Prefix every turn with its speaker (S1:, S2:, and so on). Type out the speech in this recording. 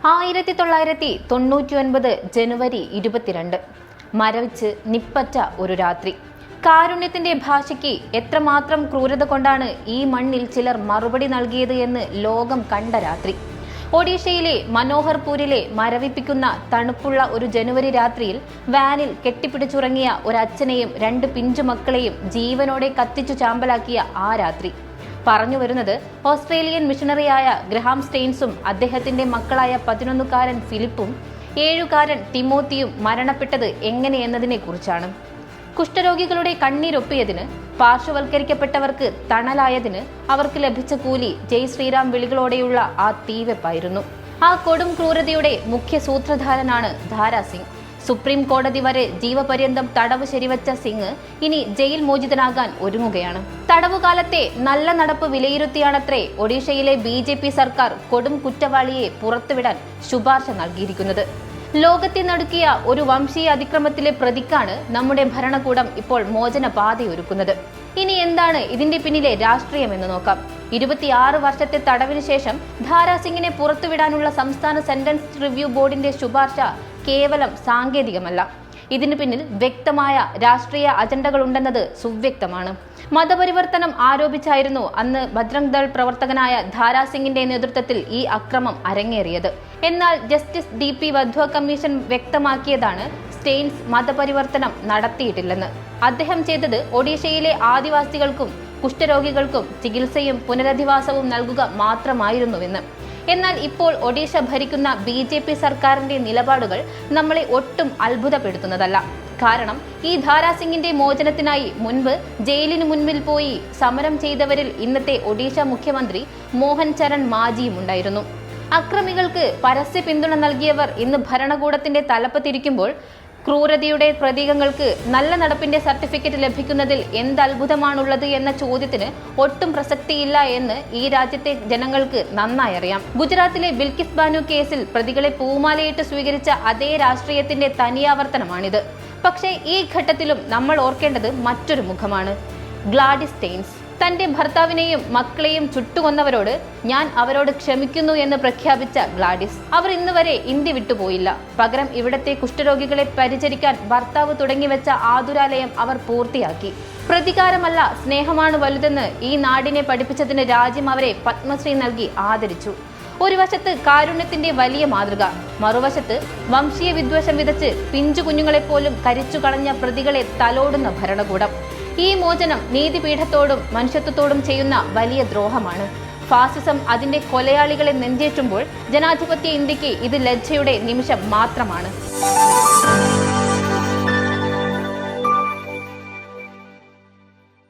S1: 1999 ജനുവരി 22 മരവിച്ച് നിപ്പറ്റ ഒരു രാത്രി. കാരുണ്യത്തിന്റെ ഭാഷയ്ക്ക് എത്രമാത്രം ക്രൂരത കൊണ്ടാണ് ഈ മണ്ണിൽ ചിലർ മറുപടി നൽകിയത് എന്ന് ലോകം കണ്ട രാത്രി. ഒഡീഷയിലെ മനോഹർപൂരിലെ മരവിപ്പിക്കുന്ന തണുപ്പുള്ള ഒരു ജനുവരി രാത്രിയിൽ വാനിൽ കെട്ടിപ്പിടിച്ചുറങ്ങിയ ഒരച്ഛനെയും 2 പിഞ്ചുമക്കളെയും ജീവനോടെ കത്തിച്ചു ചാമ്പലാക്കിയ ആ രാത്രി. പറഞ്ഞു വരുന്നത് ഓസ്ട്രേലിയൻ മിഷണറിയായ ഗ്രഹാം സ്റ്റെയിൻസും അദ്ദേഹത്തിന്റെ മക്കളായ 11കാരൻ ഫിലിപ്പും 7കാരൻ തിമോത്തിയും മരണപ്പെട്ടത് എങ്ങനെയെന്നതിനെ കുറിച്ചാണ്. കുഷ്ഠരോഗികളുടെ കണ്ണീരൊപ്പിയതിന്, പാർശ്വവൽക്കരിക്കപ്പെട്ടവർക്ക് തണലായതിന് അവർക്ക് ലഭിച്ച കൂലി ജയ് ശ്രീറാം വിളികളോടെയുള്ള ആ തീവെപ്പായിരുന്നു. ആ കൊടും ക്രൂരതയുടെ മുഖ്യ സൂത്രധാരനാണ് ധാരാ സിംഗ്. സുപ്രീം കോടതി വരെ ജീവപര്യന്തം തടവ് ശരിവച്ച സിംഗ് ഇനി ജയിൽ മോചിതനാകാൻ ഒരുങ്ങുകയാണ്. തടവുകാലത്തെ നല്ല നടപ്പ് വിലയിരുത്തിയാണത്രേ ഒഡീഷയിലെ BJP സർക്കാർ കൊടും കുറ്റവാളിയെ പുറത്തുവിടാൻ ശുപാർശ നൽകിയിരിക്കുന്നത്. ലോകത്തെ നടുക്കിയ ഒരു വംശീയ അതിക്രമത്തിലെ പ്രതിക്കാണ് നമ്മുടെ ഭരണകൂടം ഇപ്പോൾ മോചന പാതയൊരുക്കുന്നത്. ഇനി എന്താണ് ഇതിന്റെ പിന്നിലെ രാഷ്ട്രീയം എന്ന് നോക്കാം. 26 വർഷത്തെ തടവിന് ശേഷം ധാരാ സിംഗിനെ പുറത്തുവിടാനുള്ള സംസ്ഥാന സെന്റൻസ് റിവ്യൂ ബോർഡിന്റെ ശുപാർശ കേവലം സാങ്കേതികമല്ല. ഇതിനു പിന്നിൽ വ്യക്തമായ രാഷ്ട്രീയ അജണ്ടകളുണ്ടെന്നത് സുവ്യക്തമാണ്. മതപരിവർത്തനം ആരോപിച്ചായിരുന്നു അന്ന് ബജ്രംഗ് ദൾ പ്രവർത്തകനായ ധാരാ സിംഗിന്റെ നേതൃത്വത്തിൽ ഈ അക്രമം അരങ്ങേറിയത്. എന്നാൽ ജസ്റ്റിസ് DP വധ്വ കമ്മീഷൻ വ്യക്തമാക്കിയതാണ് സ്റ്റെയിൻസ് മതപരിവർത്തനം നടത്തിയിട്ടില്ലെന്ന്. അദ്ദേഹം ചെയ്തത് ഒഡീഷയിലെ ആദിവാസികൾക്കും കുഷ്ഠരോഗികൾക്കും ചികിത്സയും പുനരധിവാസവും നൽകുക മാത്രമായിരുന്നുവെന്ന്. എന്നാൽ ഇപ്പോൾ ഒഡീഷ ഭരിക്കുന്ന BJP സർക്കാരിന്റെ നിലപാടുകൾ നമ്മളെ ഒട്ടും അത്ഭുതപ്പെടുത്തുന്നതല്ല. കാരണം ഈ ധാരാ സിംഗിന്റെ മോചനത്തിനായി മുൻപ് ജയിലിനു മുൻപിൽ പോയി സമരം ചെയ്തവരിൽ ഇന്നത്തെ ഒഡീഷ മുഖ്യമന്ത്രി മോഹൻ ചരൺ മാജിയും ഉണ്ടായിരുന്നു. അക്രമികൾക്ക് പരസ്യ പിന്തുണ നൽകിയവർ ഇന്ന് ഭരണകൂടത്തിന്റെ തലപ്പത്തിരിക്കുമ്പോൾ ക്രൂരതയുടെ പ്രതീകങ്ങൾക്ക് നല്ല നടപ്പിന്റെ സർട്ടിഫിക്കറ്റ് ലഭിക്കുന്നതിൽ എന്ത് അത്ഭുതമാണുള്ളത് എന്ന ചോദ്യത്തിന് ഒട്ടും പ്രസക്തിയില്ല എന്ന് ഈ രാജ്യത്തെ ജനങ്ങൾക്ക് നന്നായി അറിയാം. ഗുജറാത്തിലെ ബിൽക്കിസ് ബാനു കേസിൽ പ്രതികളെ പൂമാലയിട്ട് സ്വീകരിച്ച അതേ രാഷ്ട്രീയത്തിന്റെ തനിയാവർത്തനമാണിത്. പക്ഷേ ഈ ഘട്ടത്തിലും നമ്മൾ ഓർക്കേണ്ടത് മറ്റൊരു മുഖമാണ്. Gladys Staines. തന്റെ ഭർത്താവിനെയും മക്കളെയും ചുട്ടുകൊന്നവരോട് ഞാൻ അവരോട് ക്ഷമിക്കുന്നു എന്ന് പ്രഖ്യാപിച്ച ഗ്ലാഡിസ്. അവർ ഇന്ന് വരെ ഇന്ത്യ വിട്ടുപോയില്ല. പകരം ഇവിടത്തെ കുഷ്ഠരോഗികളെ പരിചരിക്കാൻ ഭർത്താവ് തുടങ്ങിവെച്ച ആതുരാലയം അവർ പൂർത്തിയാക്കി. പ്രതികാരമല്ല, സ്നേഹമാണ് വലുതെന്ന് ഈ നാടിനെ പഠിപ്പിച്ചതിന് രാജ്യം അവരെ പത്മശ്രീ നൽകി ആദരിച്ചു. ഒരു വശത്ത് കാരുണ്യത്തിന്റെ വലിയ മാതൃക, മറുവശത്ത് വംശീയ വിദ്വേഷം വിതച്ച് പിഞ്ചു കുഞ്ഞുങ്ങളെപ്പോലും കരിച്ചു കളഞ്ഞ പ്രതികളെ തലോടുന്ന ഭരണകൂടം. ഈ മോചനം നീതിപീഠത്തോടും മനുഷ്യത്വത്തോടും ചെയ്യുന്ന വലിയ ദ്രോഹമാണ്. ഫാസിസം അതിന്റെ കൊലയാളികളെ നെഞ്ചേറ്റുമ്പോൾ ജനാധിപത്യ ഇന്ത്യക്ക് ഇത് ലജ്ജയുടെ നിമിഷം മാത്രമാണ്.